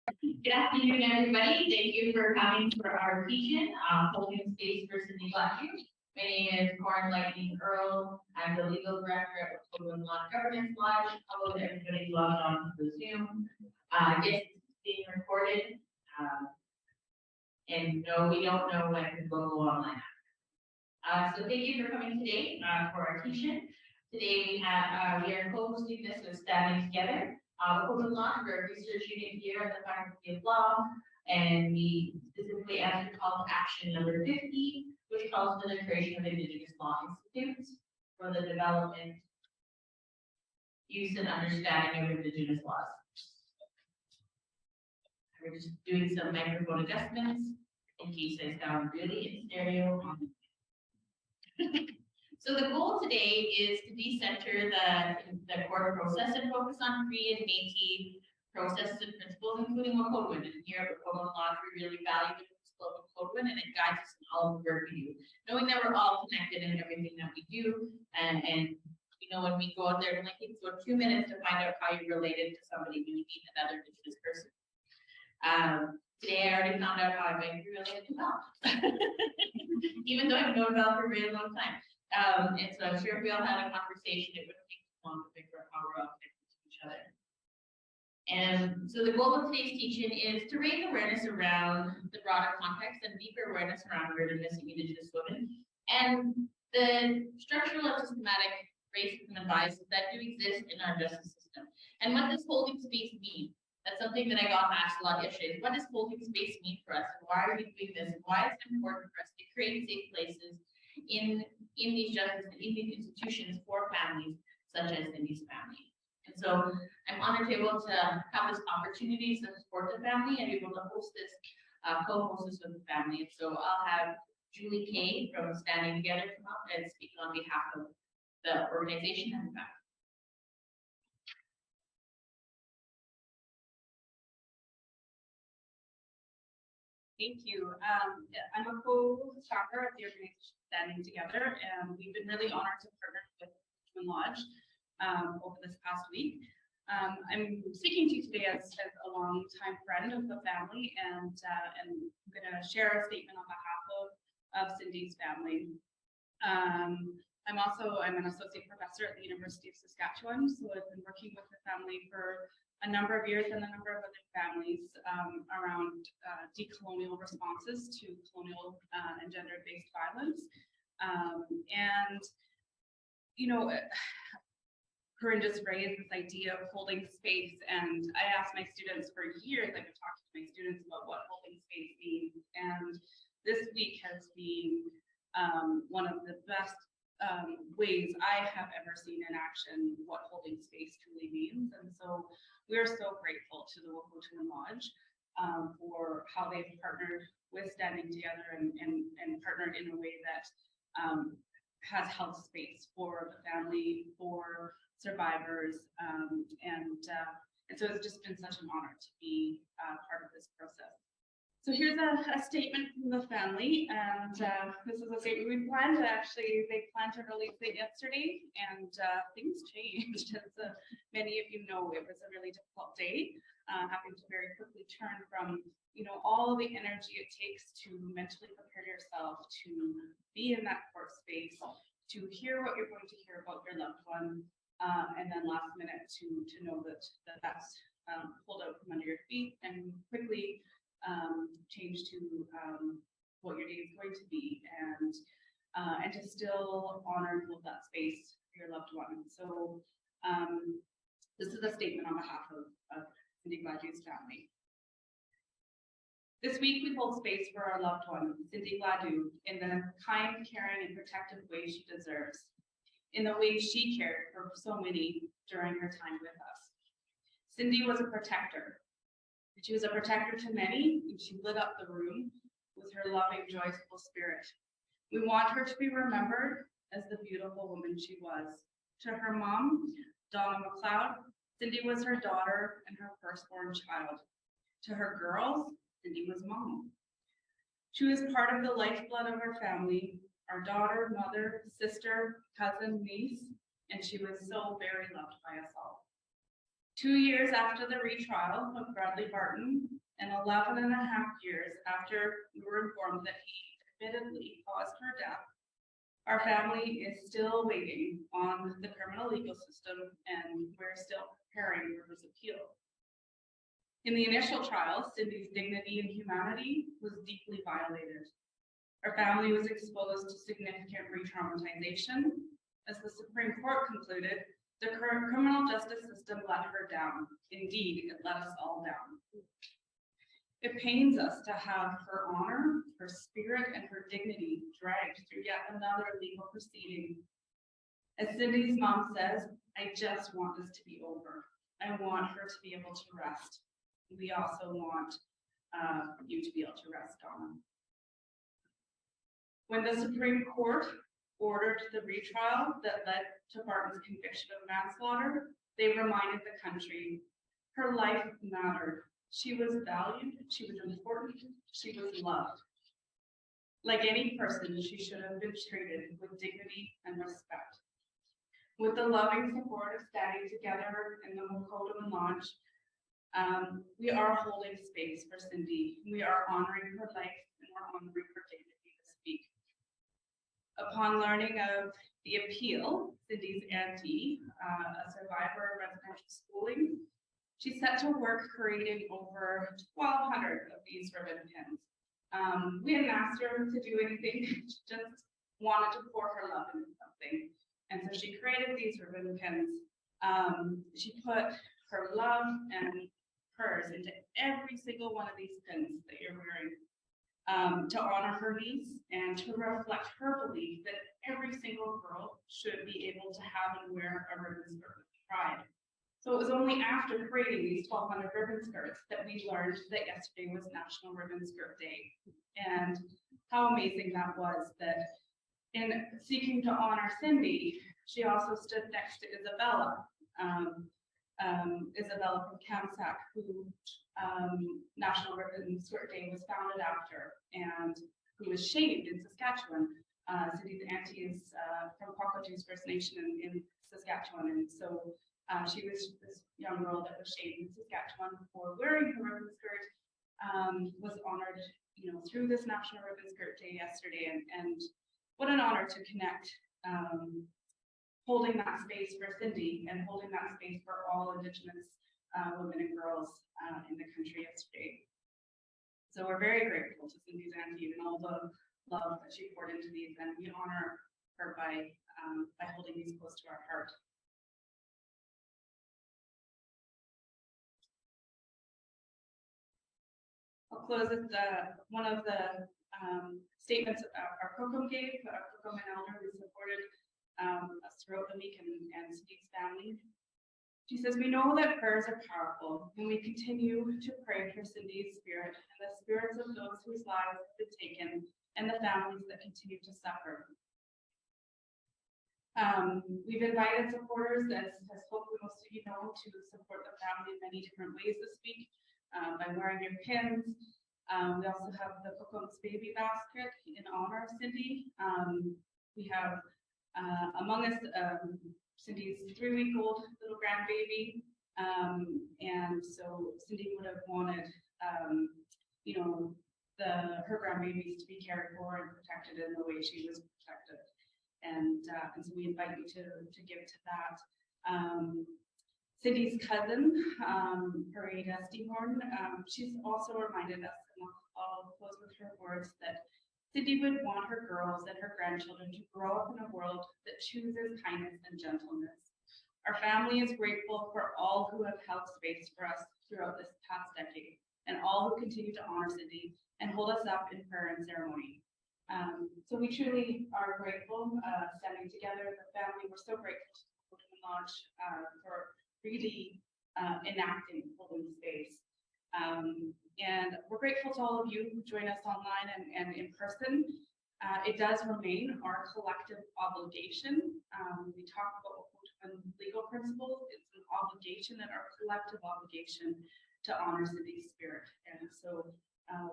Good afternoon, everybody. Thank you for coming for our teach-in, holding space for Cindy Gladue. My name is Koren Lightning-Earle. I'm the legal director at Wahkohtowin Governance Lodge. Hello to everybody logged on to the Zoom. It's being recorded. And no, we don't know when it will go online. So thank you for coming today for our teach-in. Today we are co-hosting this with Standing Together. Wahkohtowin Lodge, we're a research unit here at the Faculty of Law, and we specifically answered call to action number 50, which calls for the creation of Indigenous Law Institutes for the development, use, and understanding of Indigenous laws. We're just doing some microphone adjustments in case I sound really in stereo. So the goal today is to decenter the court process and focus on Cree and Métis processes and principles, including Wahkohtowin. And here at Wahkohtowin Lodge, we really value the principle of Wahkohtowin, and it guides us in all of the work we do. Knowing that we're all connected in everything that we do, and you know, when we go out there, it only takes about 2 minutes to find out how you're related to somebody when you meet another Indigenous person. Today I already found out how I might be related to Val, even though I've known Val for a very long time. And so I'm sure if we all had a conversation, it wouldn't take too long to figure out how we're all connected to each other. And so the goal of today's teaching is to raise awareness around the broader context and deeper awareness around murder missing Indigenous women and the structural and systematic racism and biases that do exist in our justice system. And what does holding space mean? That's something that I got asked a lot yesterday. What does holding space mean for us? And why are we doing this? And why is it important for us to create safe places in these justice and in these institutions for families such as Cindy's family? And so I'm honored to be able to have this opportunity to support the family and be able to host this, co-host this with the family. And so I'll have Julie Kay from Standing Together come up and speak on behalf of the organization and the family. Thank you. I'm a co-starter of the organization Standing Together, and we've been really honored to partner with Wahkohtowin Lodge over this past week. I'm speaking to you today as a long-time friend of the family, and I'm going to share a statement on behalf of Cindy's family. I'm an associate professor at the University of Saskatchewan, so I've been working with the family for a number of years and a number of other families around decolonial responses to colonial and gender-based violence. And, you know, Koren just raised this idea of holding space, and I asked my students for years, I've been talking to my students about what holding space means, and this week has been one of the best ways I have ever seen in action what holding space truly means. And so we are so grateful to the Wahkohtowin Lodge for how they've partnered with Standing Together and partnered in a way that has held space for the family, for survivors, and so it's just been such an honor to be part of this process. So here's a statement from the family, and this is a statement we planned. They planned to release it yesterday, and things changed. As many of you know, it was a really difficult day, having to very quickly turn from, you know, all the energy it takes to mentally prepare yourself to be in that court space, to hear what you're going to hear about your loved one, and then last minute to know that's pulled out from under your feet and quickly change to what your day is going to be, and to still honor and hold that space for your loved one. So this is a statement on behalf of Cindy Gladue's family. This week we hold space for our loved one, Cindy Gladue, in the kind, caring, and protective way she deserves, in the way she cared for so many during her time with us. Cindy was a protector. She was a protector to many, and she lit up the room with her loving, joyful spirit. We want her to be remembered as the beautiful woman she was. To her mom, Donna McLeod, Cindy was her daughter and her firstborn child. To her girls, Cindy was mom. She was part of the lifeblood of our family, our daughter, mother, sister, cousin, niece, and she was so very loved by us all. 2 years after the retrial of Bradley Barton, and 11 and a half years after we were informed that he admittedly caused her death, our family is still waiting on the criminal legal system, and we're still preparing for his appeal. In the initial trial, Cindy's dignity and humanity was deeply violated. Our family was exposed to significant re-traumatization. As the Supreme Court concluded, the current criminal justice system let her down. Indeed, it let us all down. It pains us to have her honor, her spirit, and her dignity dragged through yet another legal proceeding. As Cindy's mom says, I just want this to be over. I want her to be able to rest. We also want you to be able to rest, Donna. When the Supreme Court ordered the retrial that led to Barton's conviction of manslaughter, they reminded the country her life mattered. She was valued, she was important, she was loved. Like any person, she should have been treated with dignity and respect. With the loving support of Standing Together and the Wahkohtowin Lodge, we are holding space for Cindy. We are honoring her life and we're honoring her dignity this week. Upon learning of the appeal, Cindy's auntie, a survivor of residential schooling, she set to work creating over 1,200 of these ribbon pins. We hadn't asked her to do anything, she just wanted to pour her love into something. And so she created these ribbon pins. She put her love and hers into every single one of these pins that you're wearing. To honor her niece and to reflect her belief that every single girl should be able to have and wear a ribbon skirt with pride. So it was only after creating these 1,200 ribbon skirts that we learned that yesterday was National Ribbon Skirt Day. And how amazing that was, that in seeking to honor Cindy, she also stood next to Isabella. Isabella from Kamsack, who National Ribbon Skirt Day was founded after, and who was shamed in Saskatchewan. Cindy's auntie is from Wahkohtowin First Nation in Saskatchewan, and so she was this young girl that was shamed in Saskatchewan for wearing her ribbon skirt, was honored, through this National Ribbon Skirt Day yesterday, and what an honor to connect. Holding that space for Cindy and holding that space for all Indigenous women and girls in the country yesterday. So we're very grateful to Cindy's auntie and all the love that she poured into these, and we honor her by holding these close to our heart. I'll close with one of the statements our Kokum gave. Kokum and Elder, who supported us throughout the week, and Cindy's family. She says, we know that prayers are powerful, and we continue to pray for Cindy's spirit and the spirits of those whose lives have been taken and the families that continue to suffer. We've invited supporters, as hopefully most of you know, to support the family in many different ways this week, by wearing your pins. We also have the Kokum's baby basket in honor of Cindy. We have among us, Cindy's 3-week-old little grandbaby, and so Cindy would have wanted, her grandbabies to be cared for and protected in the way she was protected, and so we invite you to give to that. Cindy's cousin, Parada Stehorn, she's also reminded us, and I'll close with her words, that Cindy would want her girls and her grandchildren to grow up in a world that chooses kindness and gentleness. Our family is grateful for all who have held space for us throughout this past decade, and all who continue to honor Cindy and hold us up in prayer and ceremony. So we truly are grateful, Standing Together, the family. We're so grateful to the Wahkohtowin Lodge for really enacting holding space. And we're grateful to all of you who join us online and in person. It does remain our collective obligation. We talk about Wahkohtowin legal principles. It's an obligation and our collective obligation to honor Cindy's spirit. And so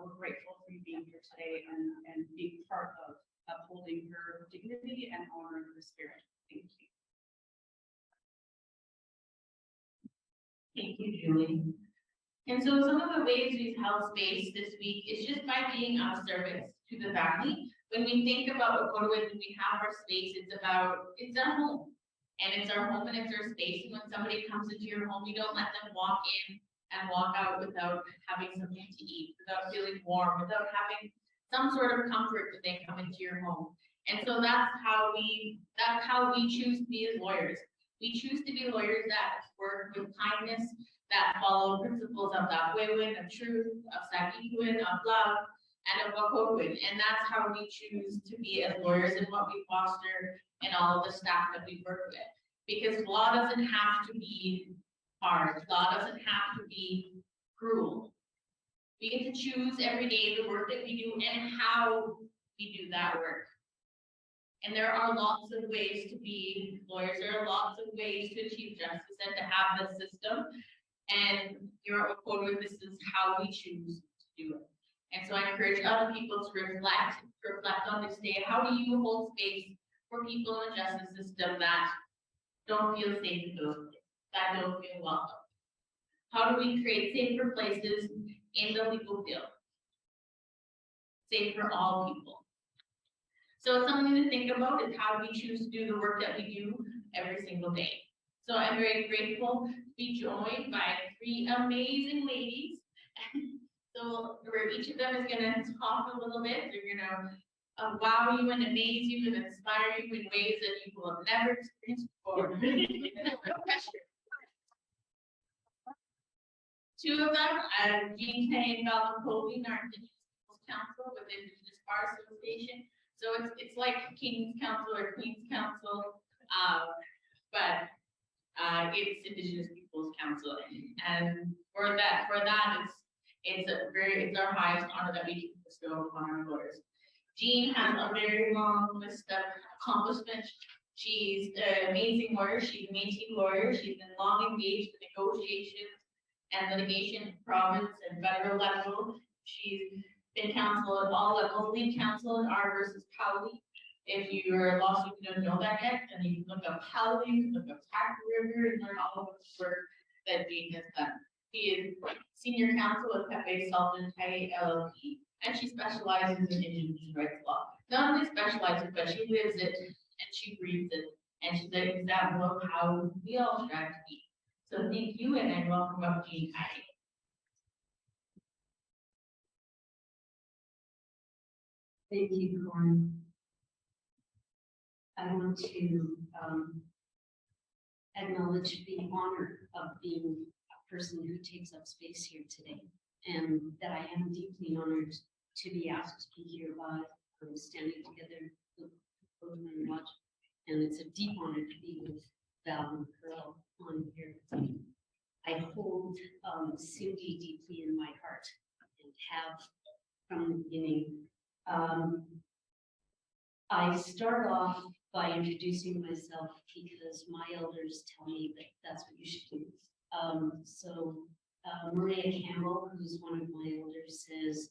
we're grateful for you being here today and being part of upholding her dignity and honoring her spirit. Thank you. Thank you, Julie. And so some of the ways we've held space this week is just by being of service to the family. When we think about Wahkohtowin, when we have our space, it's our home. And it's our home and it's our space. And when somebody comes into your home, you don't let them walk in and walk out without having something to eat, without feeling warm, without having some sort of comfort when they come into your home. And so that's how we choose to be as lawyers. We choose to be lawyers that work with kindness, that follow principles of Wahkohtowin, of truth, of Sakikuin, of love, and of Wahkohtowin. And that's how we choose to be as lawyers and what we foster in all of the staff that we work with. Because law doesn't have to be hard. Law doesn't have to be cruel. We get to choose every day the work that we do and how we do that work. And there are lots of ways to be lawyers. There are lots of ways to achieve justice and to have this system. And here at Wahkohtowin, this is how we choose to do it. And so I encourage other people to reflect on this day. How do you hold space for people in the justice system that don't feel safe in those places, that don't feel welcome? How do we create safer places in the legal field? Safe for all people. So it's something to think about is how we choose to do the work that we do every single day. So I'm very grateful to be joined by 3 amazing ladies. So where each of them is going to talk a little bit. They're going to wow you and amaze you and inspire you in ways that you will have never experienced before. No pressure. 2 of them, Jean Teillet and Val Napoleon, are Indigenous Peoples Council with the Indigenous Bar Association. So it's like King's Council or Queen's Council, but it's Indigenous Peoples Council, and for that it's our highest honor that we can bestow upon our lawyers. Jean has a very long list of accomplishments. She's an amazing lawyer. She's an Métis lawyer. She's been long engaged in negotiations and litigation at province and federal level. She's been counsel at all levels, lead counsel in R versus Powley. If you are a lawsuit, you don't know that yet, then you can look up Powley, you can look up Tack River, and learn all of the work that Jean has done. She is senior counsel at Pepe Sullivan Teillet LLP, and she specializes in Indigenous rights law. Not only specializes, but she lives it and she breathes it, and she's an example of how we all strive to be. So thank you, and I welcome up Jean Teillet. Thank you, Koren. I want to acknowledge the honor of being a person who takes up space here today, and that I am deeply honored to be asked to be here by standing together with Koren Lodge, and it's a deep honor to be with Val and Pearl on here. I hold Cindy deeply in my heart and have from the beginning. I start off by introducing myself because my elders tell me that that's what you should do. Maria Campbell, who's one of my elders, says,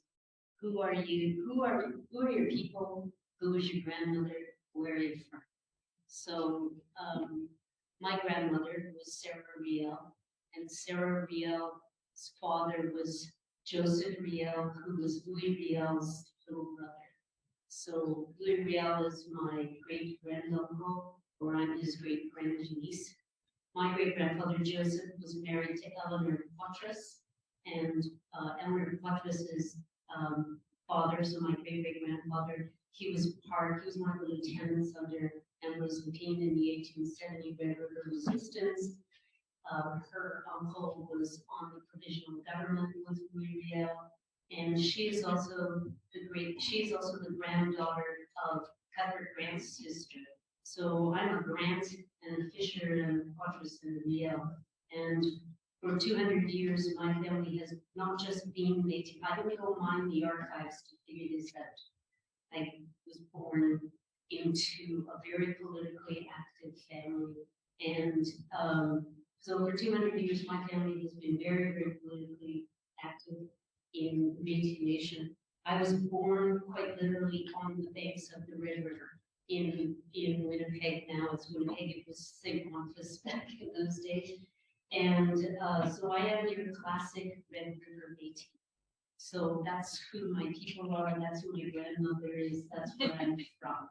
"Who are you? Who are your people? Who is your grandmother? Where are you from?" So my grandmother was Sarah Riel, and Sarah Riel's father was Joseph Riel, who was Louis Riel's little brother. So Louis Riel is my great-granduncle, or I'm his great-grandniece. My great-grandfather Joseph was married to Eleanor Poitras, and Eleanor Poitras's father, so my great-great-grandfather, he was one of the lieutenants under Ambrose Lepine in the 1870 Red River Resistance. Her uncle was on the provisional government with Louis Riel, and she is also the granddaughter of Cuthbert Grant's sister. So I'm a Grant and a Fisher and Poitras and Riel. And for 200 years, my family has not just been Métis. I don't go mind the archives to figure this out. I was born into a very politically active family, and so for 200 years, my family has been very, very politically active in the Métis Nation. I was born quite literally on the banks of the Red River in Winnipeg. Now it's Winnipeg. It was St. Boniface back in those days. And so I am your classic Red River Métis. So that's who my people are, that's who my grandmother is, that's where I'm from,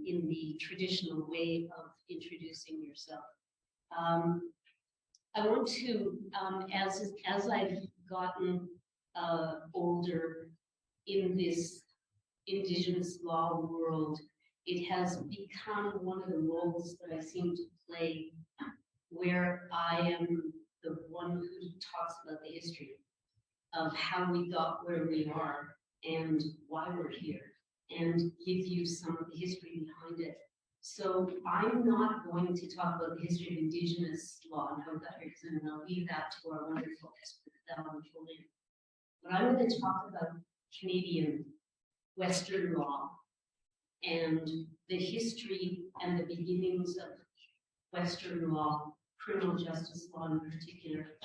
in the traditional way of introducing yourself. I want to, as I've gotten older in this Indigenous law world, it has become one of the roles that I seem to play where I am the one who talks about the history of how we got where we are and why we're here, and give you some of the history behind it. So I'm not going to talk about the history of Indigenous law and how we got here, because I'll leave that to our wonderful expert, Val Napoleon. But I'm going to talk about Canadian Western law and the history and the beginnings of Western law, criminal justice law in particular,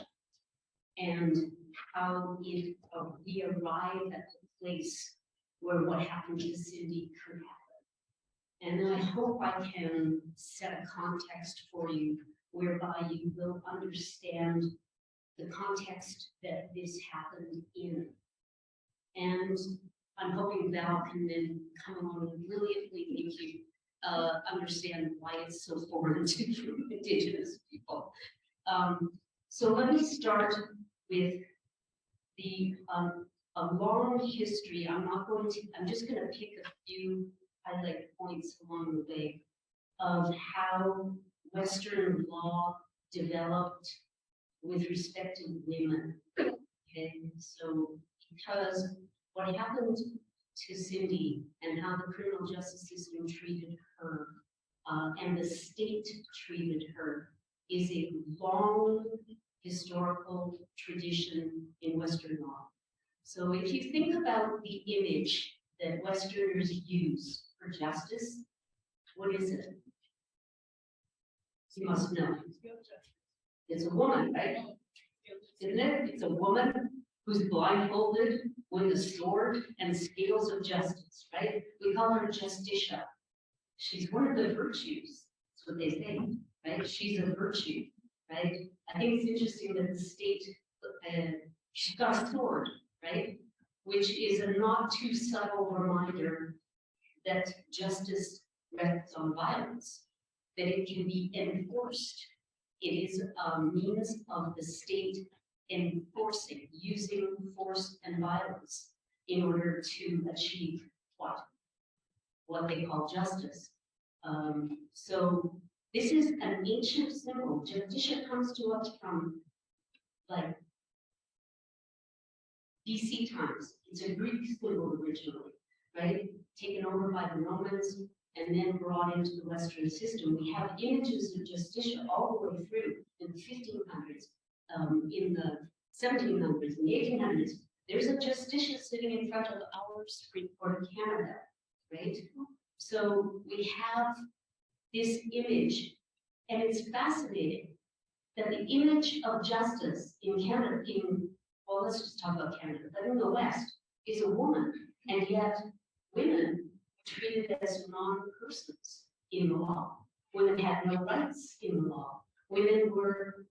and how we arrive at the place where what happened to Cindy could happen. And I hope I can set a context for you whereby you will understand the context that this happened in. And I'm hoping Val can then come along and brilliantly make you understand why it's so foreign to Indigenous people. So let me start with the a long history. I'm just going to pick a few highlight points along the way of how Western law developed with respect to women. Okay, so because what happened to Cindy and how the criminal justice system treated her and the state treated her is a long historical tradition in Western law. So if you think about the image that Westerners use for justice, what is it? You must know. It's a woman, right? Isn't it? It's a woman who's blindfolded with a sword and scales of justice, right? We call her Justicia. She's one of the virtues. That's what they say, right? She's a virtue, right? I think it's interesting that the state, she's got a sword, right? Which is a not too subtle reminder that justice rests on violence, that it can be enforced. It is a means of the state enforcing, using force and violence in order to achieve what they call justice. So this is an ancient symbol. Justicia comes to us from like BC times. It's a Greek symbol originally, right? Taken over by the Romans and then brought into the Western system. We have images of Justicia all the way through in the 1500s, in the 1700s, in the 1800s. There's a Justicia sitting in front of our Supreme Court of Canada, right? So we have this image, and it's fascinating that the image of justice in Canada, well, let's just talk about Canada, but in the West, is a woman, and yet women were treated as non-persons in the law. Women had no rights in the law. Women were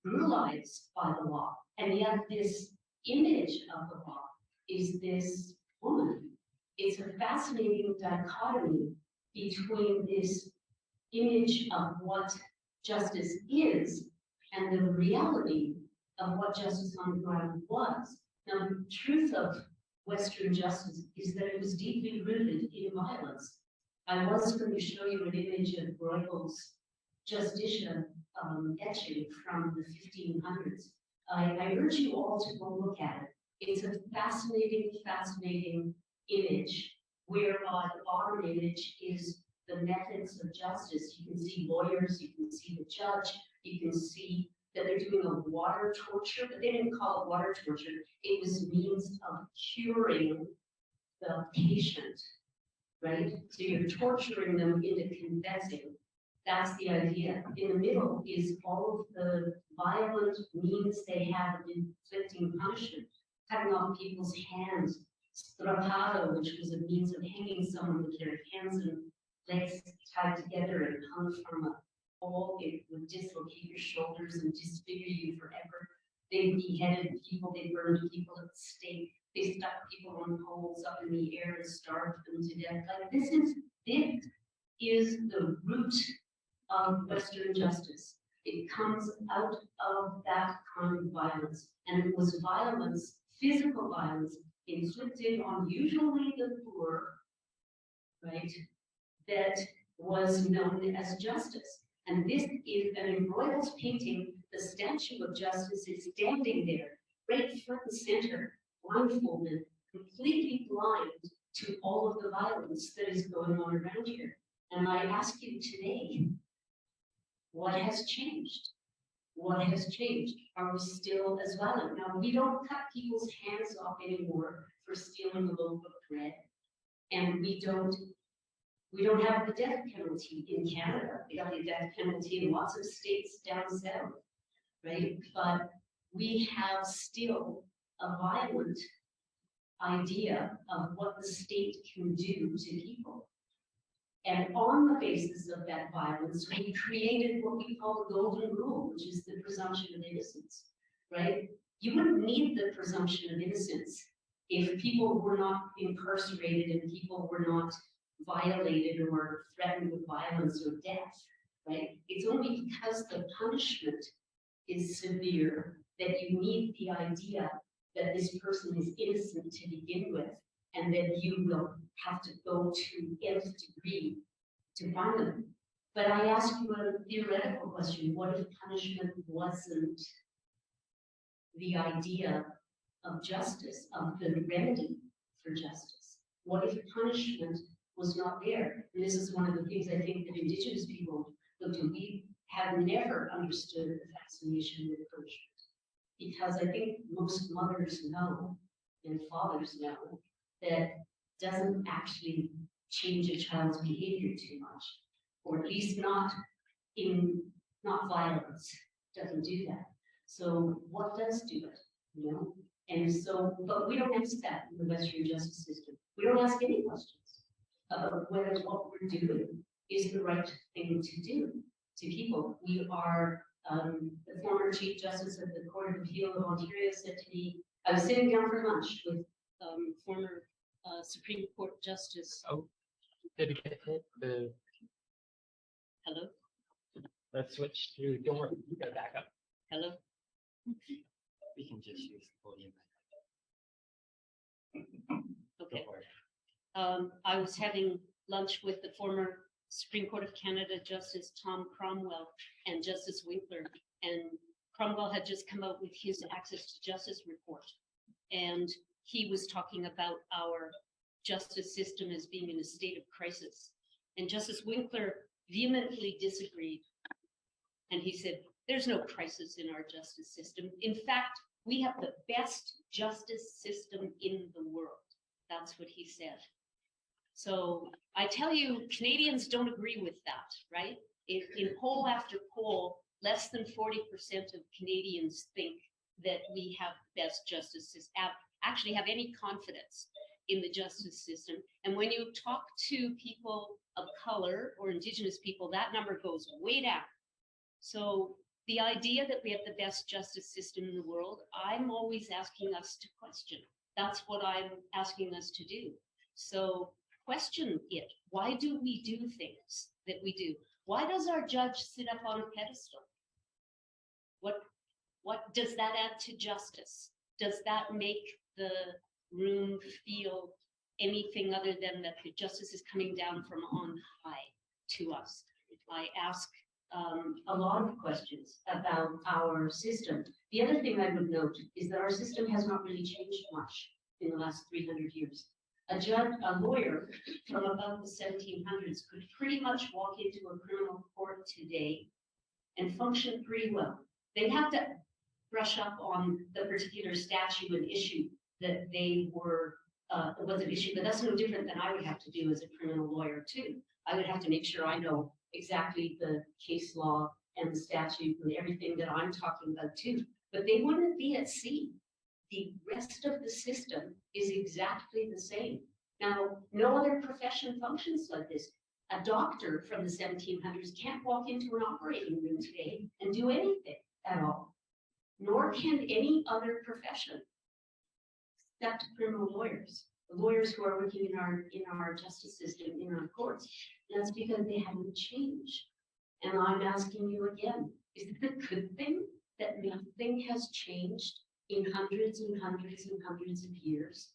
brutalized by the law, and yet this image of the law is this woman. It's a fascinating dichotomy between this image of what justice is and the reality of what justice on the ground was. Now, the truth of Western justice is that it was deeply rooted in violence. I was going to show you an image of Bruegel's Justicia etching from the 1500s. I urge you all to go look at it. It's a fascinating, fascinating image, whereby the bottom image is the methods of justice. You can see lawyers, you can see the judge, you can see that they're doing a water torture, but they didn't call it water torture. It was means of curing the patient, right? So you're torturing them into confessing. That's the idea. In the middle is all of the violent means they have of inflicting punishment, cutting off people's hands, strapado, which was a means of hanging someone with their hands and legs tied together and hung from fall, it would dislocate your shoulders and disfigure you forever. They beheaded people, they burned people at the stake, they stuck people on poles up in the air and starved them to death. Like this is the root of Western justice. It comes out of that kind of violence, and it was violence, physical violence, inflicted on usually the poor, right, that was known as justice. And this is an embroidered painting. The statue of justice is standing there, right front and center, blindfolded, completely blind to all of the violence that is going on around here. And I ask you today, what has changed? What has changed? Are we still as violent? Now, we don't cut people's hands off anymore for stealing a loaf of bread. And we don't have the death penalty in Canada. We have the death penalty in lots of states down south, right? But we have still a violent idea of what the state can do to people. And on the basis of that violence, we created what we call the golden rule, which is the presumption of innocence, right? You wouldn't need the presumption of innocence if people were not incarcerated and people were not violated or threatened with violence or death, right? It's only because the punishment is severe that you need the idea that this person is innocent to begin with, and that you will have to go to nth degree to find them. But I ask you a theoretical question. What if punishment wasn't the idea of justice, of the remedy for justice? What if punishment was not there? And this is one of the things I think that Indigenous people look to. We have never understood the fascination with punishment, because I think most mothers know and fathers know that doesn't actually change a child's behavior too much, or at least not violence. Doesn't do that. So what does do it? You know? And so, but we don't ask that in the Western justice system. We don't ask any questions about whether what we're doing is the right thing to do to people. We are, the former Chief Justice of the Court of Appeal of Ontario said to me, I was sitting down for lunch with former Supreme Court Justice. Oh, did it get hit? Hello? Let's switch to, don't worry, go back up. Hello? We can just use the podium. Okay. Don't worry. I was having lunch with the former Supreme Court of Canada Justice Tom Cromwell and Justice Winkler, and Cromwell had just come out with his Access to Justice report, and he was talking about our justice system as being in a state of crisis. And Justice Winkler vehemently disagreed. And he said, there's no crisis in our justice system. In fact, we have the best justice system in the world. That's what he said. So I tell you, Canadians don't agree with that, right? If in poll after poll, less than 40% of Canadians think that we have the best justice system, actually have any confidence in the justice system. And when you talk to people of color or Indigenous people, that number goes way down. So the idea that we have the best justice system in the world, I'm always asking us to question. That's what I'm asking us to do. So question it. Why do we do things that we do? Why does our judge sit up on a pedestal? What does that add to justice? Does that make the room feel anything other than that the justice is coming down from on high to us? I ask a lot of questions about our system. The other thing I would note is that our system has not really changed much in the last 300 years. A lawyer from about the 1700s could pretty much walk into a criminal court today and function pretty well. They'd have to brush up on the particular statute and issue that they were was an issue, but that's no different than I would have to do as a criminal lawyer too. I would have to make sure I know exactly the case law and the statute and everything that I'm talking about too. But they wouldn't be at sea. The rest of the system is exactly the same. Now, no other profession functions like this. A doctor from the 1700s can't walk into an operating room today and do anything at all, nor can any other profession, except criminal lawyers, the lawyers who are working in our justice system, in our courts. And that's because they haven't changed. And I'm asking you again, is it a good thing that nothing has changed in hundreds and hundreds and hundreds of years?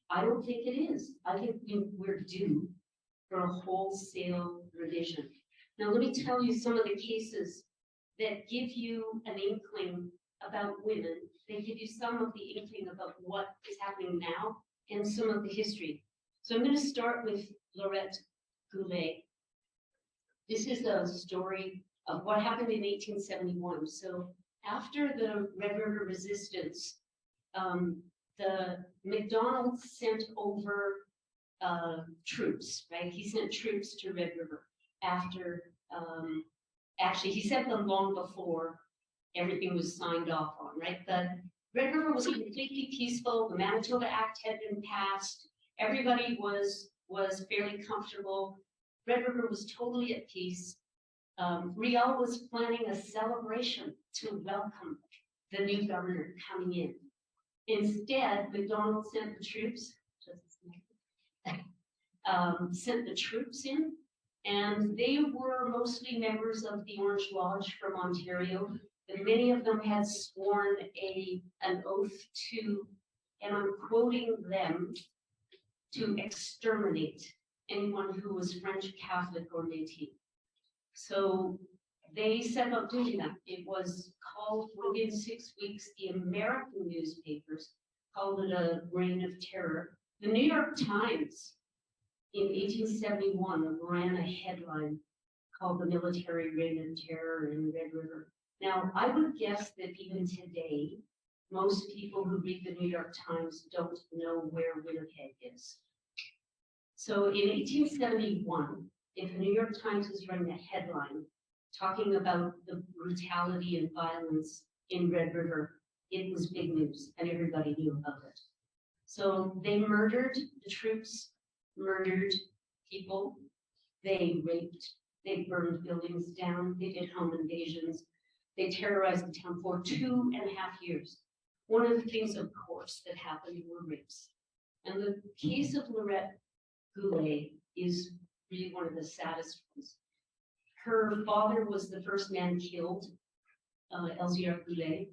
I don't think it is. I think we're due for a wholesale revision. Now, let me tell you some of the cases that give you an inkling about women. They give you some of the inkling about what is happening now and some of the history. So I'm going to start with Laurette Goulet. This is a story of what happened in 1871. So after the Red River Resistance, the MacDonald sent over troops, right? He sent troops to Red River after, actually he sent them long before everything was signed off on, right? The Red River was completely peaceful. The Manitoba Act had been passed. Everybody was fairly comfortable. Red River was totally at peace. Riel was planning a celebration to welcome the new governor coming in. Instead, MacDonald sent the troops, in, and they were mostly members of the Orange Lodge from Ontario. And many of them had sworn an oath to, and I'm quoting them, to exterminate anyone who was French Catholic or Métis. So they set about doing that. It was called, within 6 weeks, the American newspapers called it a reign of terror. The New York Times in 1871 ran a headline called The Military Reign of Terror in Red River. Now, I would guess that even today, most people who read the New York Times don't know where Winnipeg is. So in 1871, if the New York Times was running a headline talking about the brutality and violence in Red River, it was big news and everybody knew about it. So they murdered, the troops murdered people, they raped, they burned buildings down, they did home invasions, they terrorized the town for 2.5 years. One of the things, of course, that happened were rapes. And the case of Laurette Goulet is really one of the saddest ones. Her father was the first man killed, Elzéar Goulet,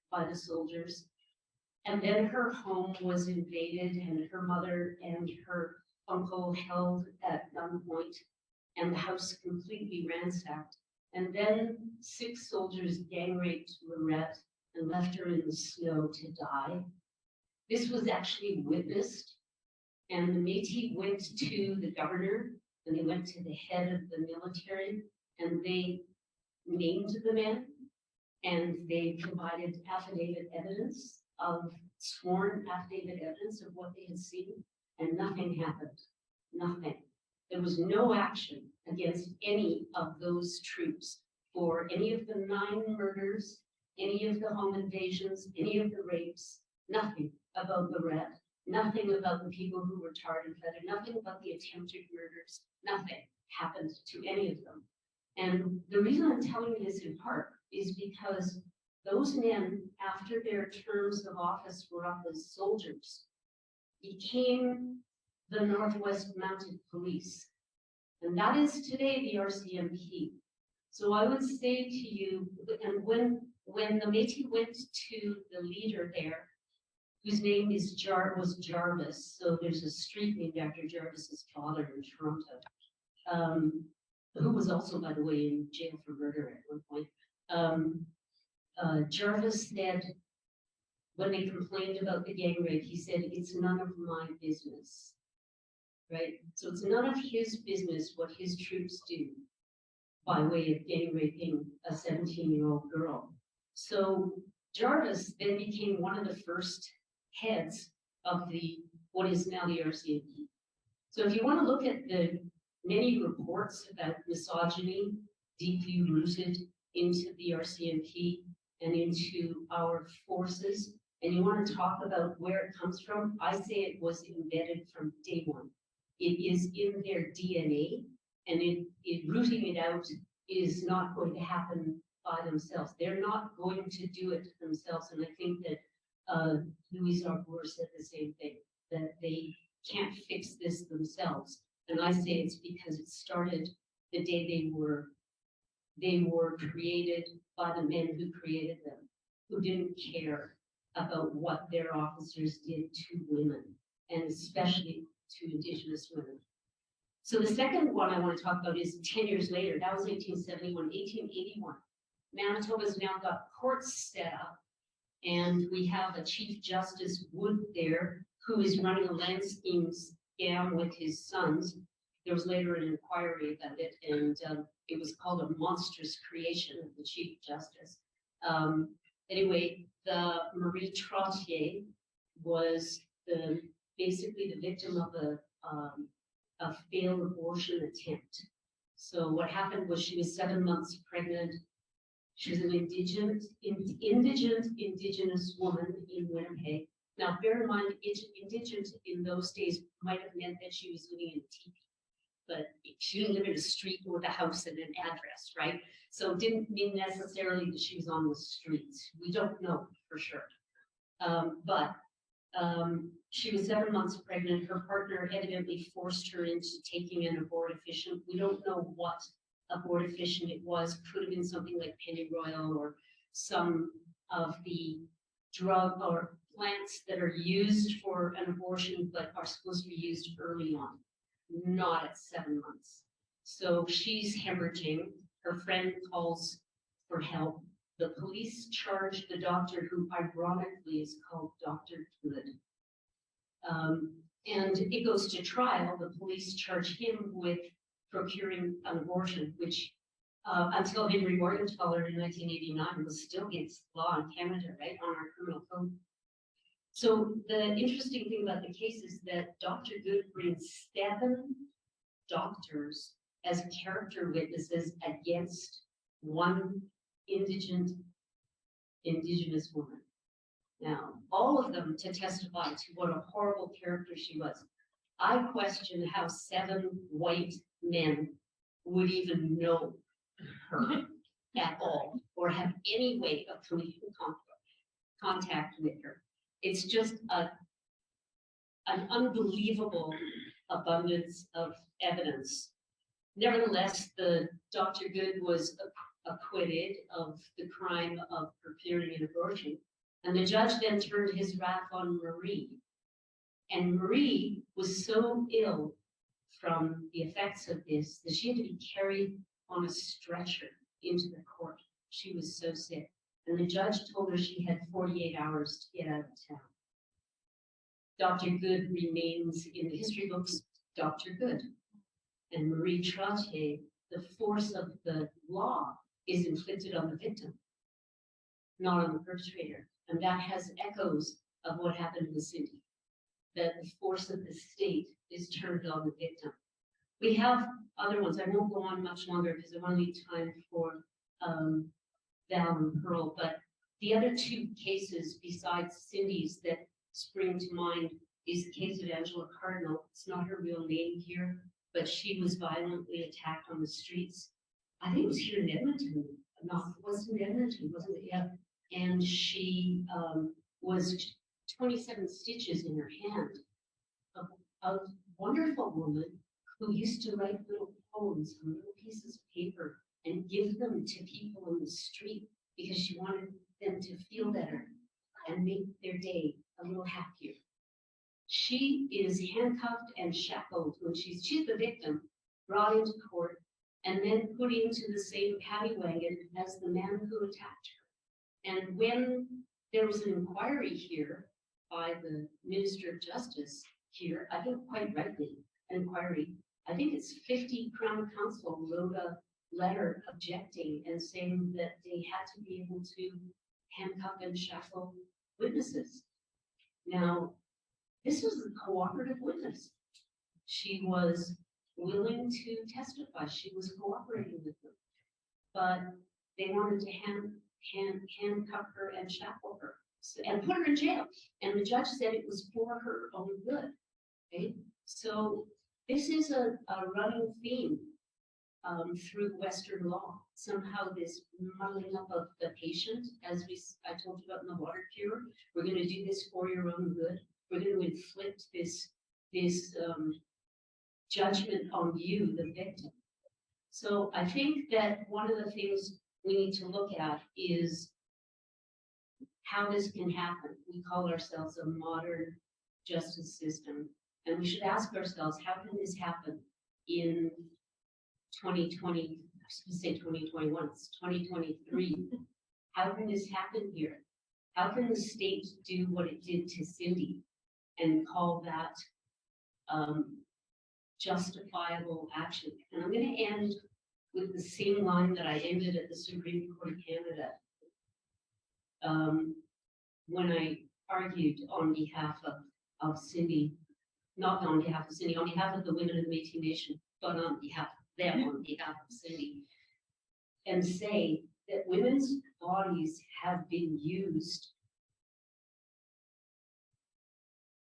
by the soldiers. And then her home was invaded and her mother and her uncle held at gunpoint and the house completely ransacked. And then 6 soldiers gang raped Laurette and left her in the snow to die. This was actually witnessed, and the Métis went to the governor and they went to the head of the military and they named the men and they provided affidavit evidence sworn affidavit evidence of what they had seen, and nothing happened, nothing. There was no action against any of those troops for any of the 9 murders, any of the home invasions, any of the rapes, nothing about Laurette, nothing about the people who were tarred and feathered, nothing about the attempted murders, nothing happened to any of them. And the reason I'm telling you this in part is because those men, after their terms of office were up as soldiers, became the Northwest Mounted Police. And that is today the RCMP. So I would say to you, and when the Métis went to the leader there, whose name was Jarvis, so there's a street named after Jarvis's father in Toronto, who was also, by the way, in jail for murder at one point. Jarvis said, when they complained about the gang rape, he said, "It's none of my business," right? So it's none of his business what his troops do by way of gang raping a 17-year-old girl. So Jarvis then became one of the first heads of what is now the RCMP. So if you want to look at the many reports about misogyny deeply rooted into the RCMP and into our forces, and you want to talk about where it comes from, I say it was embedded from day one. It is in their DNA. and rooting it out is not going to happen by themselves. They're not going to do it themselves. And I think that Louise Arbour said the same thing, that they can't fix this themselves. And I say it's because it started the day they were created by the men who created them, who didn't care about what their officers did to women, and especially to Indigenous women. So the second one I want to talk about is 10 years later. That was 1871, 1881. Manitoba's now got courts set up, and we have a Chief Justice Wood there who is running a land scheme scam with his sons. There was later an inquiry about it, and it was called a monstrous creation of the Chief Justice. Anyway, the Marie Trottier was basically the victim of a failed abortion attempt. So what happened was she was 7 months pregnant. She was an indigent Indigenous woman in Winnipeg. Now, bear in mind, indigent in those days might have meant that she was living in a teepee, but she didn't live in a street with a house and an address, right? So it didn't mean necessarily that she was on the streets. We don't know for sure. But she was 7 months pregnant. Her partner evidently forced her into taking an abortifacient. We don't know what abortifacient it was. Could have been something like pennyroyal or some of the drug or plants that are used for an abortion but are supposed to be used early on, not at 7 months. So she's hemorrhaging. Her friend calls for help. The police charge the doctor, who ironically is called Dr. Good. And it goes to trial. The police charge him with procuring an abortion, which until Henry Morgenthaler in 1989 was still against law in Canada, right, on our criminal code. So the interesting thing about the case is that Dr. Good brings 7 doctors as character witnesses against one Indigenous woman. Now, all of them to testify to what a horrible character she was. I question how 7 white men would even know her at all, or have any way of coming in contact with her. It's just an unbelievable abundance of evidence. Nevertheless, the Dr. Good was acquitted of the crime of procuring an abortion, and the judge then turned his wrath on Marie. And Marie was so ill from the effects of this that she had to be carried on a stretcher into the court. She was so sick. And the judge told her she had 48 hours to get out of town. Dr. Good remains in the history books Dr. Good. And Marie Trottier, the force of the law is inflicted on the victim, not on the perpetrator. And that has echoes of what happened to Cindy, that the force of the state is turned on the victim. We have other ones. I won't go on much longer because I want to leave time for Val and Pearl, but the other 2 cases besides Cindy's that spring to mind is the case of Angela Cardinal. It's not her real name here, but she was violently attacked on the streets. I think it was here in Edmonton. No, it wasn't Edmonton, wasn't it? Yeah. And she was 27 stitches in her hand. A wonderful woman who used to write little poems on little pieces of paper and give them to people in the street because she wanted them to feel better and make their day a little happier. She is handcuffed and shackled when she's the victim, brought into court, and then put into the same paddy wagon as the man who attacked her. And when there was an inquiry here by the Minister of Justice here, I think quite rightly, an inquiry, I think it's 50 Crown Counsel wrote a letter objecting and saying that they had to be able to handcuff and shackle witnesses. Now, this was a cooperative witness. She was willing to testify. She was cooperating with them. But they wanted to handcuff her and shackle her and put her in jail. And the judge said it was for her own good. Okay? So this is a running theme through Western law. Somehow this muddling up of the patient, as I told you about in the water cure, we're going to do this for your own good. We're going to inflict this judgment on you, the victim. So I think that one of the things we need to look at is how this can happen. We call ourselves a modern justice system, and we should ask ourselves, how can this happen in 2020, I was going to say 2021, it's 2023. How can this happen here? How can the state do what it did to Cindy and call that justifiable action? And I'm going to end with the same line that I ended at the Supreme Court of Canada when I argued on behalf of Cindy, not on behalf of Cindy, on behalf of the women of the Métis Nation, but on behalf of them, on behalf of Cindy, and say that women's bodies have been used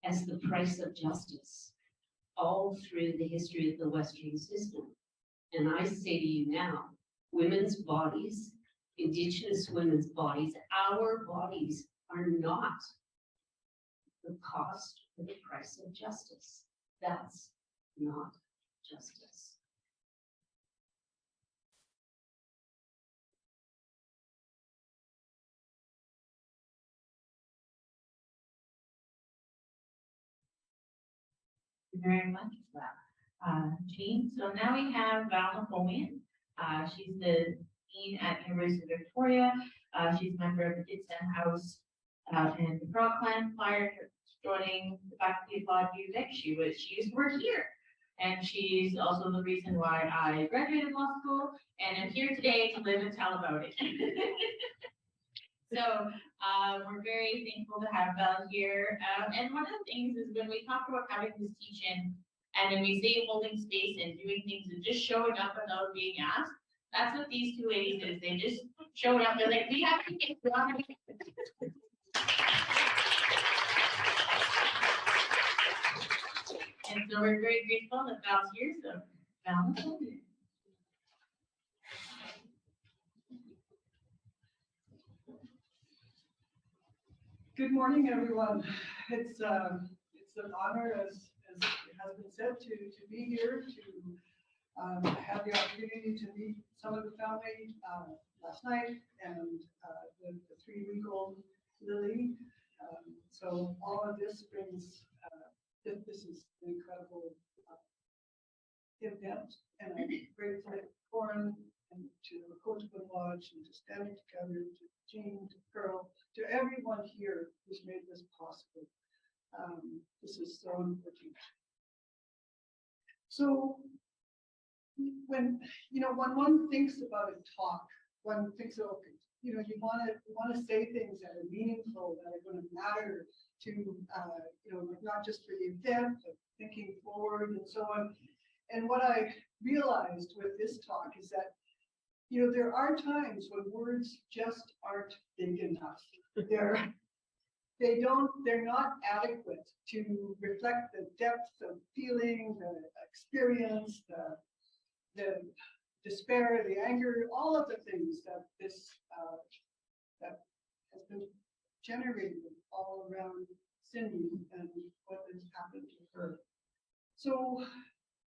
as the price of justice all through the history of the Western system. And I say to you now, women's bodies, Indigenous women's bodies, our bodies are not the cost or the price of justice. That's not justice. Thank you very much for that, Jean. So now we have Val Napoleon. She's the Dean at University of Victoria. She's a member of the Gibson House and the Pearl Clan. Prior to joining the faculty of law at UVic, she used to work here. And she's also the reason why I graduated law school and am here today to live and tell about it. So we're very thankful to have Val here. And one of the things is when we talk about having this teach-in, and when we say holding space and doing things and just showing up without being asked, that's what these two ladies is. They just showed up. They're like, we have to get done. And so we're very grateful that Val's here. So Val. Good morning, everyone. It's an honor, as it has been said, to be here, to have the opportunity to meet some of the family last night and the 3-week-old Lily. So all of this brings, this is an incredible event, and I'm grateful to Koren and to Wahkohtowin Lodge and to Standing Together, to Jean, to Pearl, to everyone here who's made this possible. This is so important. So when one thinks about a talk, one thinks, okay, you want to say things that are meaningful, that are going to matter to not just for the event, but thinking forward and so on. And what I realized with this talk is that there are times when words just aren't big enough. They're not adequate to reflect the depth of feeling, the experience, the despair, the anger, all of the things that this that has been generated all around Cindy and what has happened to her. So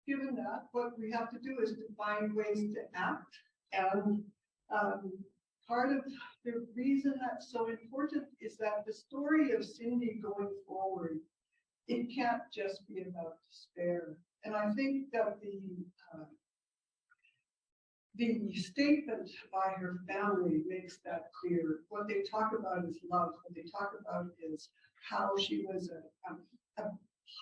given that, what we have to do is to find ways to act. And part of the reason that's so important is that the story of Cindy going forward, it can't just be about despair. And I think that the statement by her family makes that clear. What they talk about is love. What they talk about is how she was a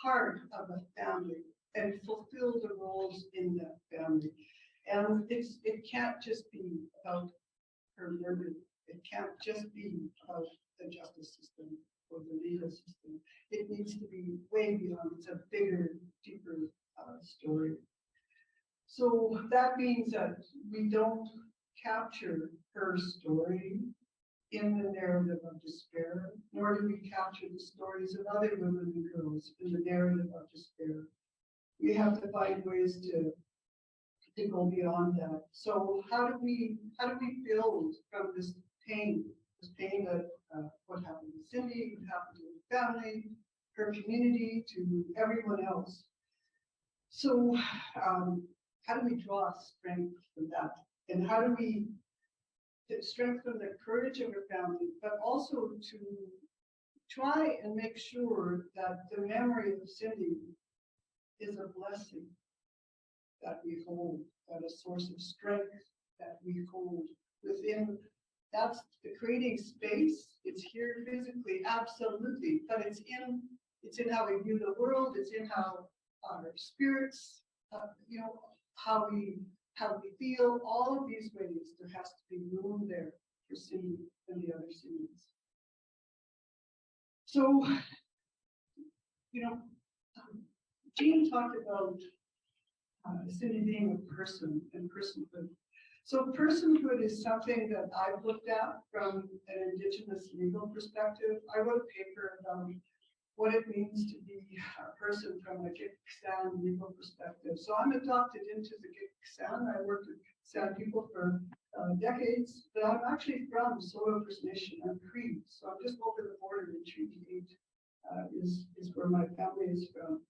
part of a family and fulfilled the roles in that family. And it can't just be about her murder. It can't just be about the justice system or the legal system. It needs to be way beyond. It's a bigger, deeper story. So that means that we don't capture her story in the narrative of despair, nor do we capture the stories of other women and girls in the narrative of despair. We have to find ways to to go beyond that. So how do we build from this pain that what happened to Cindy, what happened to her family, her community, to everyone else. So how do we draw strength from that? And how do we strengthen the courage of her family, but also to try and make sure that the memory of Cindy is a blessing that we hold, that a source of strength that we hold within. That's the creating space. It's here physically, absolutely, but it's in how we view the world. It's in how our spirits, how we feel. All of these ways, there has to be room there for Cindy and the other Cindy's. So, Jean talked about Cindy being a person and personhood. So personhood is something that I've looked at from an Indigenous legal perspective. I wrote a paper about what it means to be a person from a Gitxsan legal perspective. So I'm adopted into the Gitxsan. I worked with San people for decades, but I'm actually from Soil First Nation. I'm Cree, so I'm just over the border in Treaty 8 is where my family is from.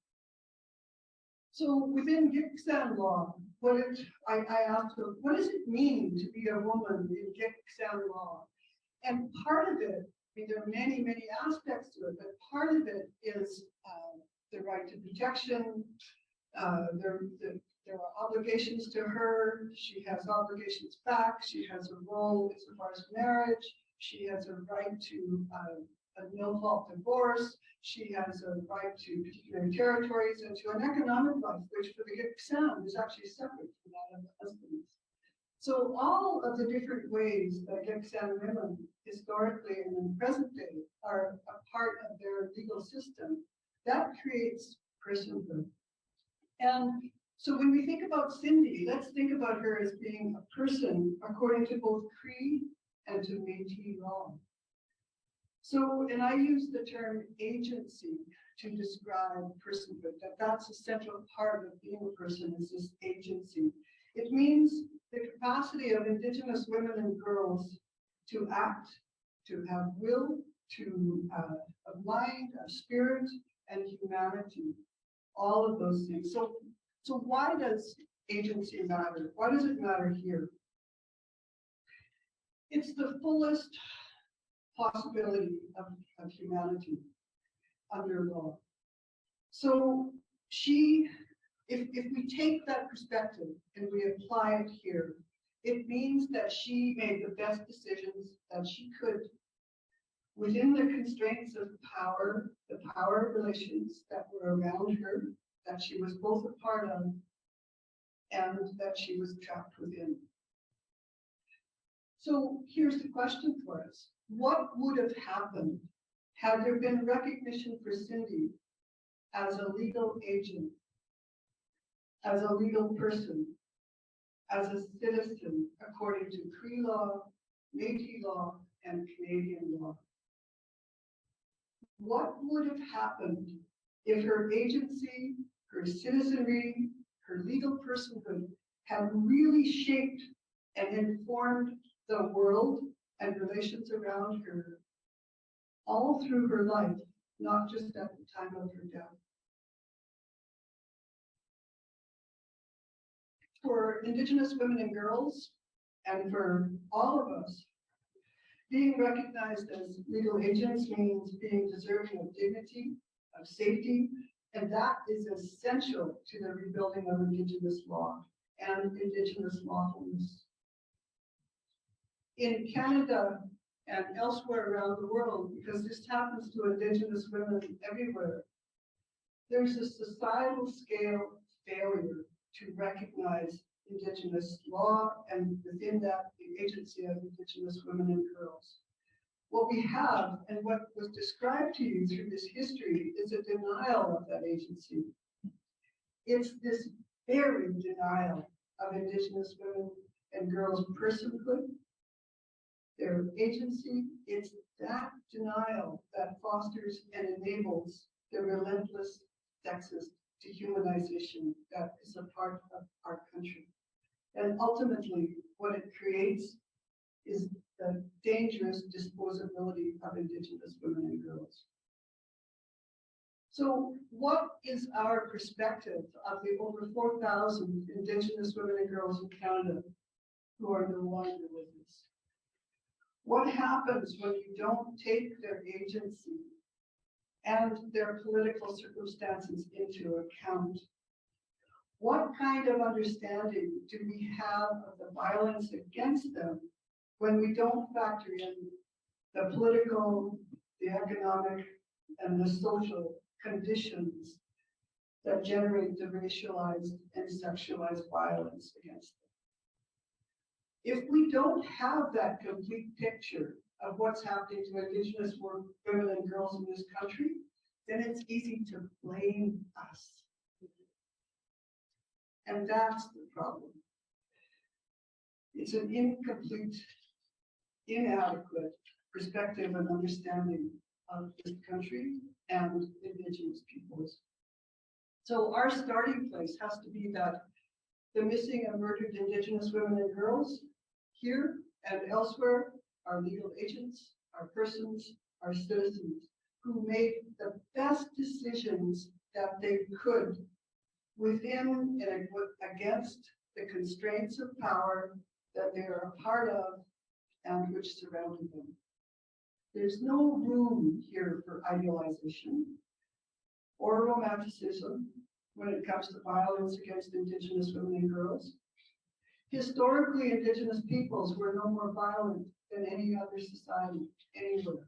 So within Gitxsan law, I asked her, what does it mean to be a woman in Gitxsan law? And part of it, there are many, many aspects to it, but part of it is the right to protection. There are obligations to her. She has obligations back. She has a role as far as marriage. She has a right to a no-fault divorce. She has a right to particular territories and to an economic life, which for the Gitxsan is actually separate from that of the husbands. So all of the different ways that Gitxsan women historically and in the present day are a part of their legal system, that creates personhood. And so when we think about Cindy, let's think about her as being a person according to both Cree and to Métis law. So, and I use the term agency to describe personhood, that's a central part of being a person is this agency. It means the capacity of Indigenous women and girls to act, to have will, to a mind, a spirit, and humanity, all of those things. So why does agency matter? Why does it matter here? It's the fullest possibility of humanity under law. So if we take that perspective and we apply it here, it means that she made the best decisions that she could within the constraints of power, the power relations that were around her, that she was both a part of and that she was trapped within. So here's the question for us. What would have happened had there been recognition for Cindy as a legal agent, as a legal person, as a citizen, according to Cree law, Métis law, and Canadian law? What would have happened if her agency, her citizenry, her legal personhood had really shaped and informed the world and relations around her all through her life, not just at the time of her death? For Indigenous women and girls, and for all of us, being recognized as legal agents means being deserving of dignity, of safety, and that is essential to the rebuilding of Indigenous law and Indigenous lawfulness. In Canada and elsewhere around the world, because this happens to Indigenous women everywhere, there's a societal scale failure to recognize Indigenous law and within that the agency of Indigenous women and girls. What we have and what was described to you through this history is a denial of that agency. It's this very denial of Indigenous women and girls' personhood, their agency. It's that denial that fosters and enables the relentless sexist dehumanization that is a part of our country. And ultimately, what it creates is the dangerous disposability of Indigenous women and girls. So what is our perspective of the over 4,000 Indigenous women and girls in Canada who are no longer with us? What happens when you don't take their agency and their political circumstances into account? What kind of understanding do we have of the violence against them when we don't factor in the political, the economic, and the social conditions that generate the racialized and sexualized violence against them? If we don't have that complete picture of what's happening to Indigenous women and girls in this country, then it's easy to blame us. And that's the problem. It's an incomplete, inadequate perspective and understanding of this country and Indigenous peoples. So our starting place has to be that the missing and murdered Indigenous women and girls here and elsewhere are legal agents, are persons, are citizens who made the best decisions that they could within and against the constraints of power that they are a part of and which surrounded them. There's no room here for idealization or romanticism when it comes to violence against Indigenous women and girls. Historically, Indigenous peoples were no more violent than any other society anywhere.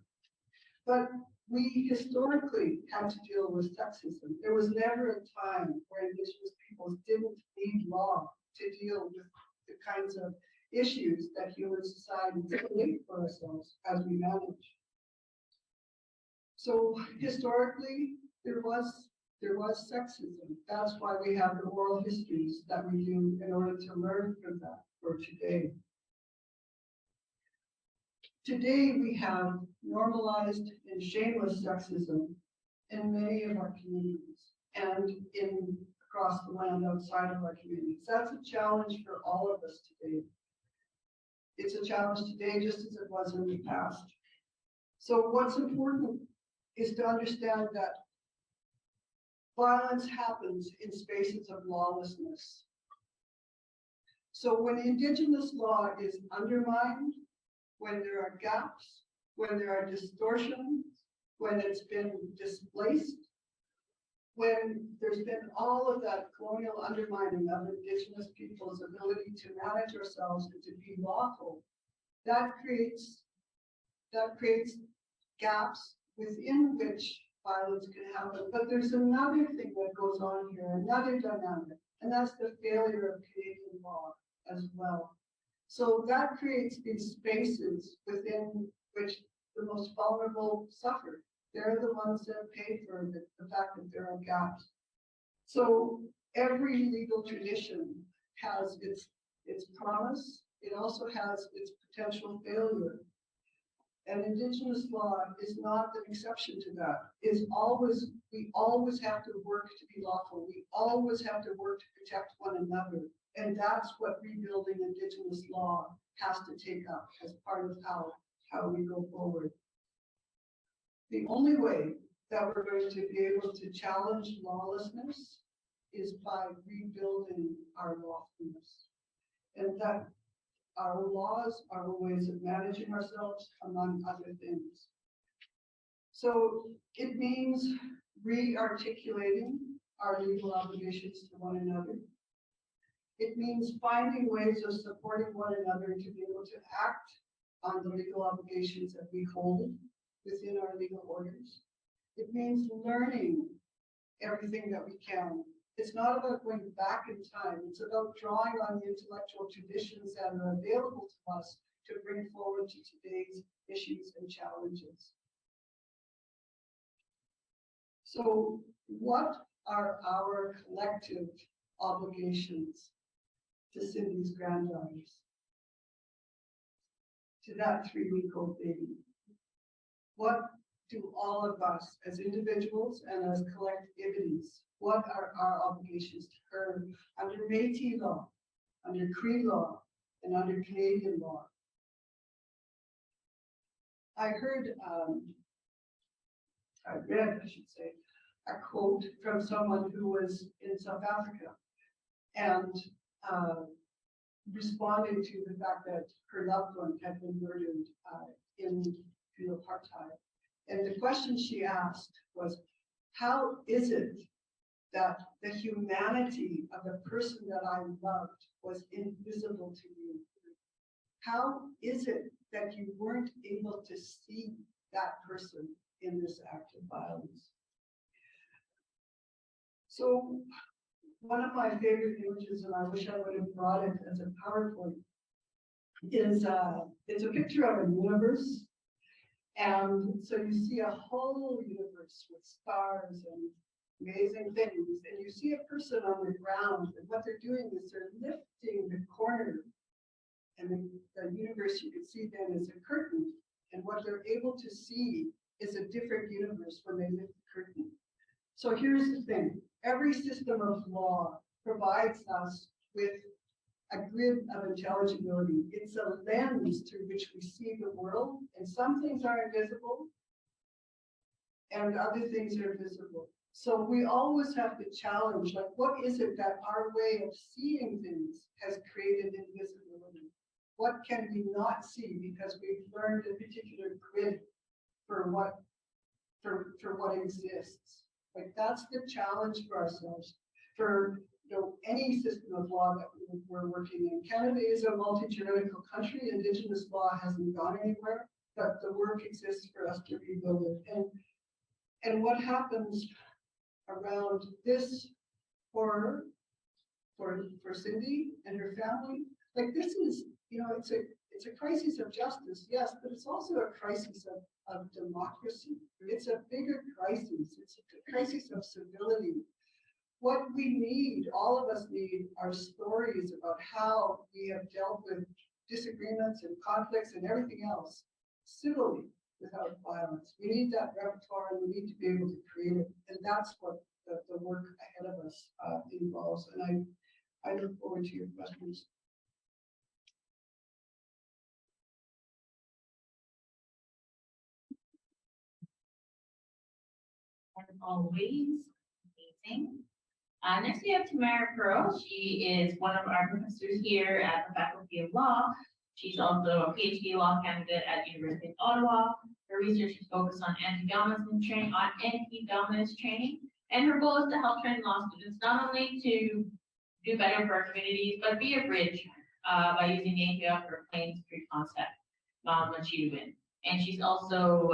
But we historically had to deal with sexism. There was never a time where Indigenous peoples didn't need law to deal with the kinds of issues that human society create for ourselves as we manage. So historically, there was sexism. That's why we have the oral histories that we do in order to learn from that for today. Today, we have normalized and shameless sexism in many of our communities and across the land outside of our communities. That's a challenge for all of us today. It's a challenge today just as it was in the past. So what's important is to understand that violence happens in spaces of lawlessness. So when Indigenous law is undermined, when there are gaps, when there are distortions, when it's been displaced, when there's been all of that colonial undermining of Indigenous people's ability to manage ourselves and to be lawful, that creates gaps within which violence can happen. But there's another thing that goes on here, another dynamic, and that's the failure of Canadian law as well. So that creates these spaces within which the most vulnerable suffer. They're the ones that pay for the fact that there are gaps. So every legal tradition has its promise. It also has its potential failure. And Indigenous law is not an exception to that. We always have to work to be lawful. We always have to work to protect one another. And that's what rebuilding Indigenous law has to take up as part of how we go forward. The only way that we're going to be able to challenge lawlessness is by rebuilding our lawfulness. And that our laws are ways of managing ourselves, among other things. So it means re-articulating our legal obligations to one another. It means finding ways of supporting one another to be able to act on the legal obligations that we hold within our legal orders. It means learning everything that we can. It's not about going back in time. It's about drawing on the intellectual traditions that are available to us to bring forward to today's issues and challenges. So what are our collective obligations to Cindy's granddaughters, to that 3-week-old baby? What do all of us as individuals and as collectivities, what are our obligations to her under Métis law, under Cree law, and under Canadian law. I heard, I read, I should say, a quote from someone who was in South Africa and responding to the fact that her loved one had been murdered in apartheid. And the question she asked was, how is it that the humanity of the person that I loved was invisible to you? How is it that you weren't able to see that person in this act of violence? So one of my favorite images, and I wish I would have brought it as a PowerPoint, is it's a picture of a universe. And so you see a whole universe with stars and amazing things, and you see a person on the ground, and what they're doing is they're lifting the corner, and the universe you can see then is a curtain, and what they're able to see is a different universe when they lift the curtain. So here's the thing, every system of law provides us with a grid of intelligibility. It's a lens through which we see the world, and some things are invisible and other things are visible. So we always have to challenge, like, what is it that our way of seeing things has created invisibility? What can we not see because we've learned a particular grid for what exists? Like, that's the challenge for ourselves. For any system of law that we're working in. Canada is a multi-juridical country. Indigenous law hasn't gone anywhere, but the work exists for us to rebuild it. And what happens around this horror for Cindy and her family, like, this is, it's a crisis of justice, yes, but it's also a crisis of democracy. It's a bigger crisis. It's a crisis of civility. What we need, all of us need, are stories about how we have dealt with disagreements and conflicts and everything else civilly without violence. We need that repertoire, and we need to be able to create it. And that's what the work ahead of us involves. And I look forward to your questions. As always, amazing. Next we have Tamara Pearl. She is one of our professors here at the Faculty of Law. She's also a PhD law candidate at University of Ottawa. Her research is focused on anti-dominance training, and her goal is to help train law students not only to do better for our communities, but be a bridge by using the API for plain street concept when she win. And she's also,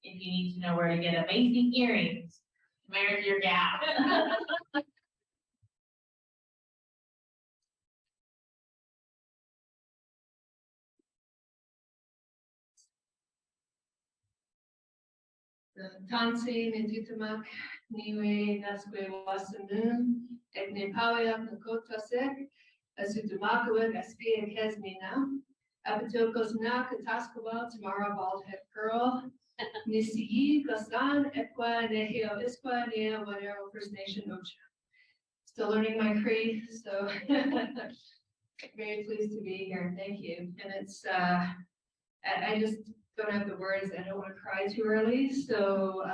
if you need to know where to get amazing earrings, Tamara's your gal. Tansi Nititamak Niwe Nasque Wasanun, Egnepalia Nakotasek, Asutumakawa, Gaspia Kesmina, Apatokos Na, Kataskova, Tamara Baldhead Pearl, Nisi, Gastan, Equa, Nehio, Isqua, Nia, Wanero First Nation Ocha. Still learning my Cree, so very pleased to be here. Thank you. And it's, I just don't have the words. I don't want to cry too early. So,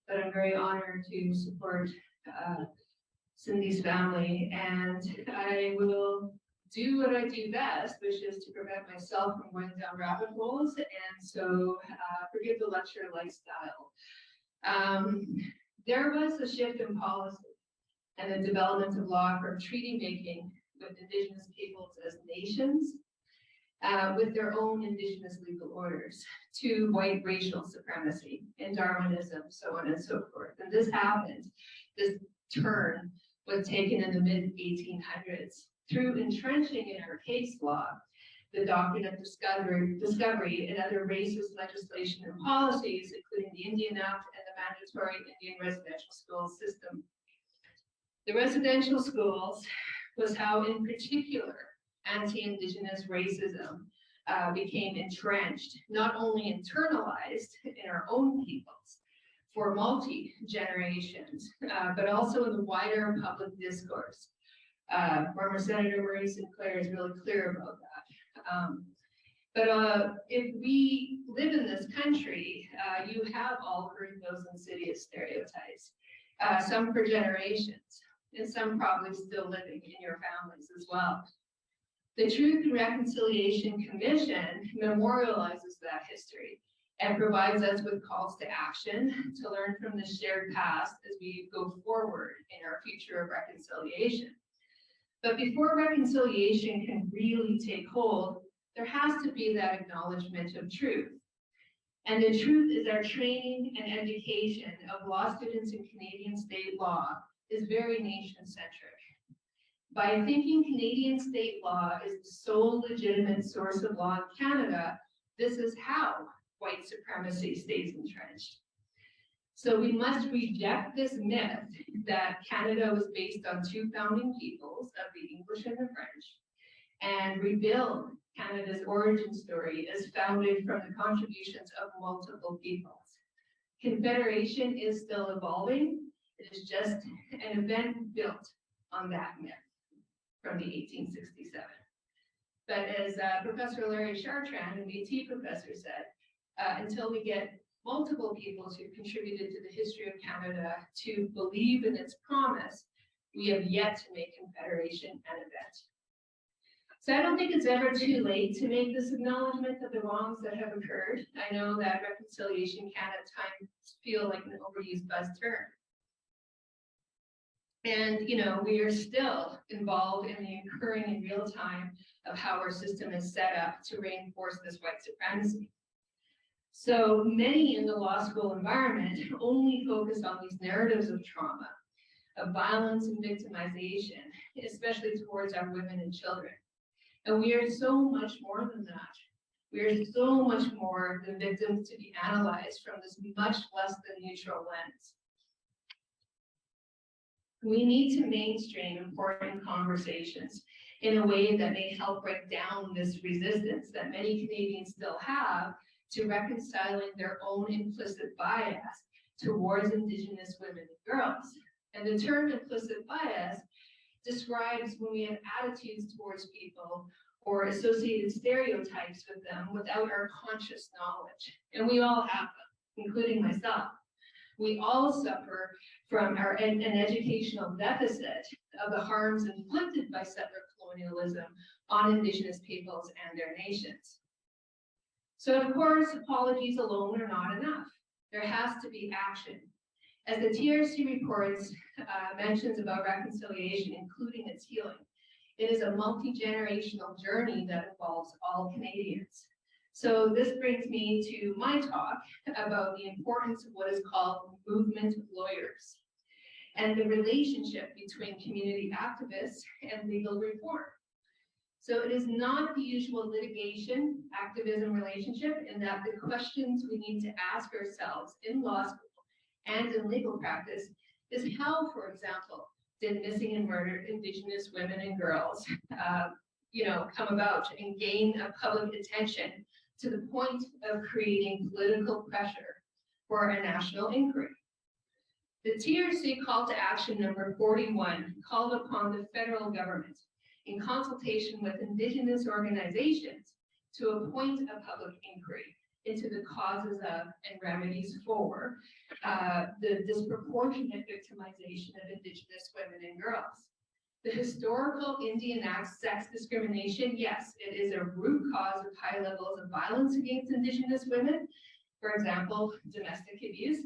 but I'm very honored to support Cindy's family, and I will do what I do best, which is to prevent myself from going down rabbit holes. And so, forgive the lecture lifestyle. There was a shift in policy and the development of law from treaty making with Indigenous peoples as nations, with their own Indigenous legal orders, to white racial supremacy and Darwinism, so on and so forth. And this happened, this turn was taken in the mid-1800s through entrenching in our case law the doctrine of discovery and other racist legislation and policies, including the Indian Act and the mandatory Indian residential school system. The residential schools was how, in particular, anti-Indigenous racism became entrenched, not only internalized in our own peoples for multi-generations, but also in the wider public discourse. Former Senator Murray Sinclair is really clear about that. But if we live in this country, you have all heard those insidious stereotypes, some for generations, and some probably still living in your families as well. The Truth and Reconciliation Commission memorializes that history and provides us with calls to action to learn from the shared past as we go forward in our future of reconciliation. But before reconciliation can really take hold, there has to be that acknowledgement of truth. And the truth is our training and education of law students in Canadian state law is very nation-centric. By thinking Canadian state law is the sole legitimate source of law in Canada, this is how white supremacy stays entrenched. So we must reject this myth that Canada was based on two founding peoples of the English and the French, and rebuild Canada's origin story as founded from the contributions of multiple peoples. Confederation is still evolving. It is just an event built on that myth from the 1867. But as Professor Larry Chartrand, a BT professor, said, until we get multiple peoples who contributed to the history of Canada to believe in its promise, we have yet to make Confederation an event. So I don't think it's ever too late to make this acknowledgement of the wrongs that have occurred. I know that reconciliation can at times feel like an overused buzz term. And, you know, we are still involved in the occurring in real time of how our system is set up to reinforce this white supremacy. So many in the law school environment only focus on these narratives of trauma, of violence and victimization, especially towards our women and children. And we are so much more than that. We are so much more than victims to be analyzed from this much less than neutral lens. We need to mainstream important conversations in a way that may help break down this resistance that many Canadians still have to reconciling their own implicit bias towards Indigenous women and girls. And the term implicit bias describes when we have attitudes towards people or associated stereotypes with them without our conscious knowledge. And we all have them, including myself. We all suffer from an educational deficit of the harms inflicted by settler colonialism on Indigenous peoples and their nations. So of course, apologies alone are not enough. There has to be action. As the TRC reports mentions about reconciliation, including its healing, it is a multi-generational journey that involves all Canadians. So this brings me to my talk about the importance of what is called movement lawyers and the relationship between community activists and legal reform. So it is not the usual litigation activism relationship in that the questions we need to ask ourselves in law school and in legal practice is how, for example, did missing and murdered Indigenous women and girls come about and gain a public attention to the point of creating political pressure for a national inquiry. The TRC call to action number 41 called upon the federal government in consultation with Indigenous organizations to appoint a public inquiry into the causes of and remedies for the disproportionate victimization of Indigenous women and girls. The historical Indian Act sex discrimination, yes, it is a root cause of high levels of violence against Indigenous women, for example, domestic abuse.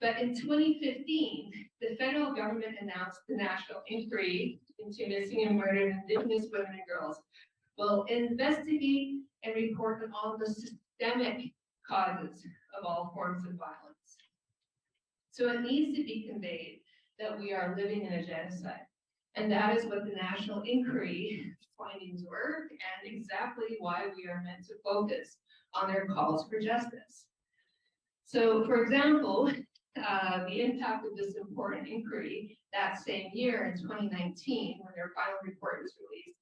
But in 2015, the federal government announced the National Inquiry into Missing and Murdered Indigenous Women and Girls will investigate and report on all the systemic causes of all forms of violence. So it needs to be conveyed that we are living in a genocide. And that is what the National Inquiry findings were, and exactly why we are meant to focus on their calls for justice. So, for example, the impact of this important inquiry that same year in 2019, when their final report was released,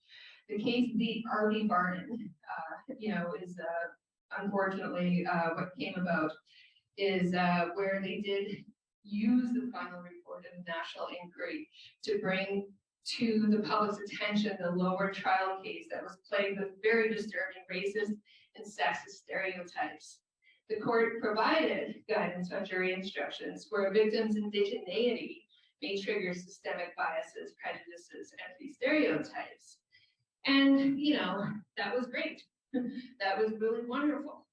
the case the R.V. Barnon, is unfortunately what came about is where they did use the final report of the National Inquiry to bring to the public's attention the lower trial case that was plagued with very disturbing racist and sexist stereotypes. The court provided guidance on jury instructions where a victim's indigeneity may trigger systemic biases, prejudices, and stereotypes. And, you know, that was great. That was really wonderful.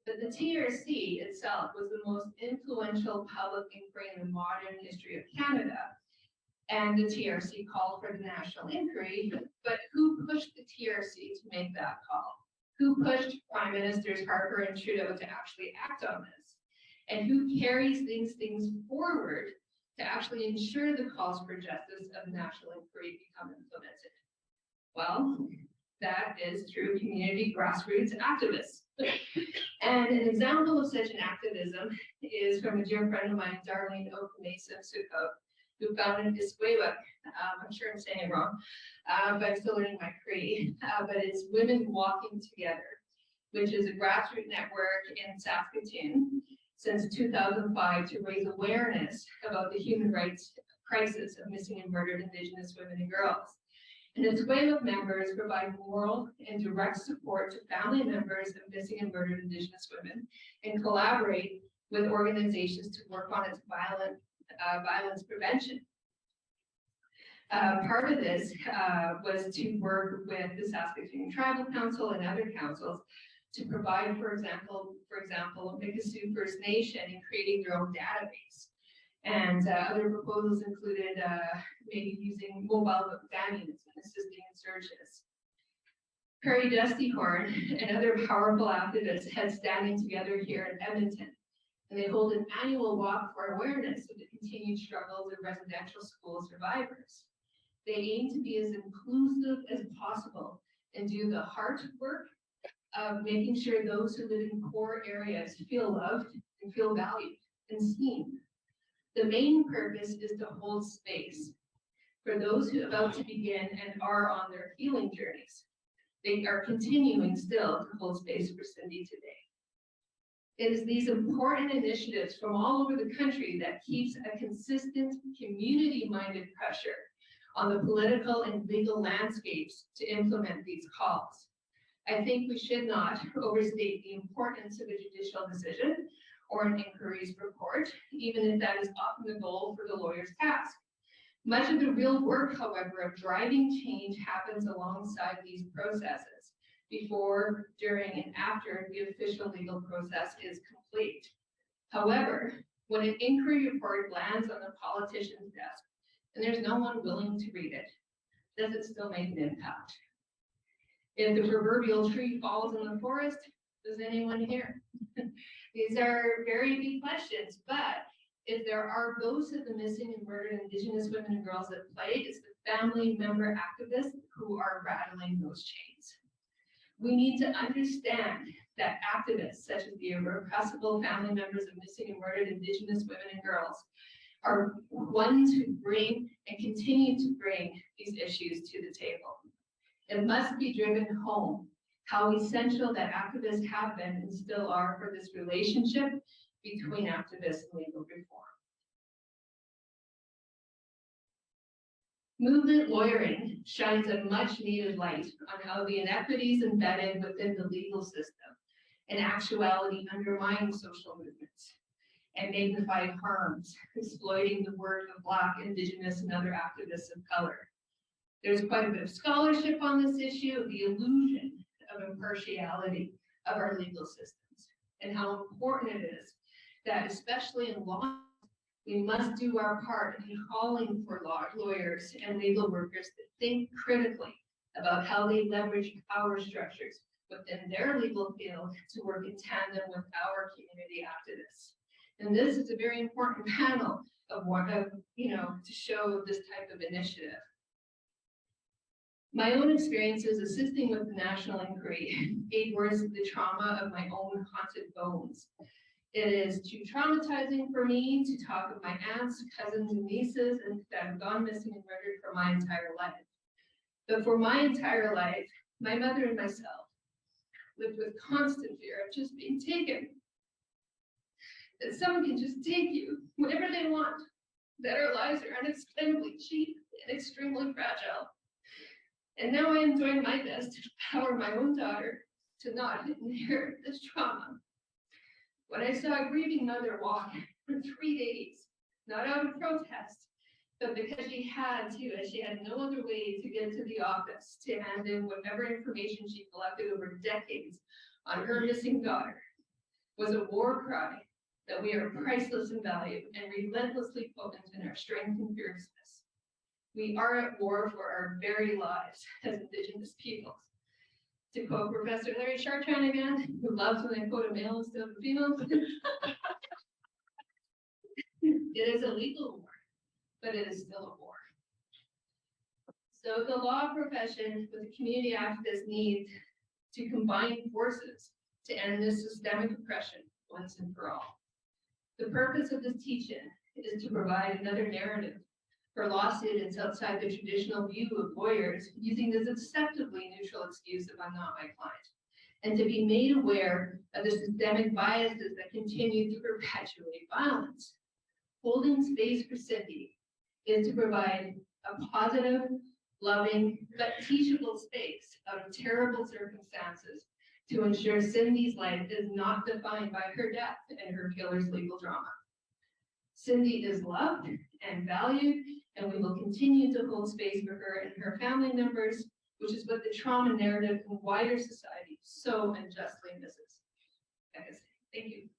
But the TRC itself was the most influential public inquiry in the modern history of Canada. And the TRC called for the national inquiry, but who pushed the TRC to make that call? Who pushed Prime Ministers Harper and Trudeau to actually act on this? And who carries these things forward to actually ensure the calls for justice of the national inquiry become implemented? Well, that is through community grassroots activists. And an example of such an activism is from a dear friend of mine, Darlene Okamesa-Suko, who founded Iskwewak. I'm sure I'm saying it wrong, but I'm still learning my Cree. But it's Women Walking Together, which is a grassroots network in Saskatoon since 2005 to raise awareness about the human rights crisis of missing and murdered Indigenous women and girls. And its Iskwewak members provide moral and direct support to family members of missing and murdered Indigenous women and collaborate with organizations to work on its violence prevention. Part of this was to work with the Saskatoon Tribal Council and other councils to provide, for example, Mikisew First Nation in creating their own database. And other proposals included maybe using mobile van units and assisting in searches. Prairie Dusty Horn and other powerful activists had standing together here in Edmonton, and they hold an annual walk for awareness of the continued struggles of residential school survivors. They aim to be as inclusive as possible and do the hard work of making sure those who live in core areas feel loved and feel valued and seen. The main purpose is to hold space for those who are about to begin and are on their healing journeys. They are continuing still to hold space for Cindy today. It is these important initiatives from all over the country that keeps a consistent community-minded pressure on the political and legal landscapes to implement these calls. I think we should not overstate the importance of a judicial decision or an inquiry's report, even if that is often the goal for the lawyer's task. Much of the real work, however, of driving change happens alongside these processes, before, during, and after the official legal process is complete. However, when an inquiry report lands on the politician's desk and there's no one willing to read it, does it still make an impact? If the proverbial tree falls in the forest, does anyone hear? These are very big questions, but if there are ghosts of the missing and murdered Indigenous women and girls at play, it's the family member activists who are rattling those chains. We need to understand that activists, such as the irrepressible family members of missing and murdered Indigenous women and girls, are ones who bring and continue to bring these issues to the table. It must be driven home how essential that activists have been and still are for this relationship between activists and legal reform. Movement lawyering shines a much needed light on how the inequities embedded within the legal system in actuality undermine social movements and magnify harms, exploiting the work of Black, Indigenous, and other activists of color. There's quite a bit of scholarship on this issue, the illusion of impartiality of our legal systems, and how important it is that, especially in law, we must do our part in calling for lawyers and legal workers to think critically about how they leverage power structures within their legal field to work in tandem with our community activists. And this is a very important panel of to show this type of initiative. My own experiences assisting with the national inquiry gave words to the trauma of my own haunted bones. It is too traumatizing for me to talk of my aunts, cousins, and nieces that have gone missing and murdered for my entire life. But for my entire life, my mother and myself lived with constant fear of just being taken. That someone can just take you whenever they want, that our lives are inexplicably cheap and extremely fragile. And now I am doing my best to empower my own daughter to not inherit this trauma. When I saw a grieving mother walk for 3 days, not out of protest, but because she had to, as she had no other way to get to the office to hand in whatever information she collected over decades on her missing daughter, was a war cry that we are priceless in value and relentlessly potent in our strength and fierceness. We are at war for our very lives as Indigenous peoples. To quote Professor Larry Chartrand again, who loves when I quote a male instead of a female, it is a legal war, but it is still a war. So the law profession with the community activists need to combine forces to end this systemic oppression once and for all. The purpose of this teach-in is to provide another narrative for law students outside the traditional view of lawyers using this deceptively neutral excuse of "I'm not my client," and to be made aware of the systemic biases that continue to perpetuate violence. Holding space for Cindy is to provide a positive, loving, but teachable space out of terrible circumstances to ensure Cindy's life is not defined by her death and her killer's legal drama. Cindy is loved and valued, and we will continue to hold space for her and her family members, which is what the trauma narrative in wider society so unjustly misses. Thank you.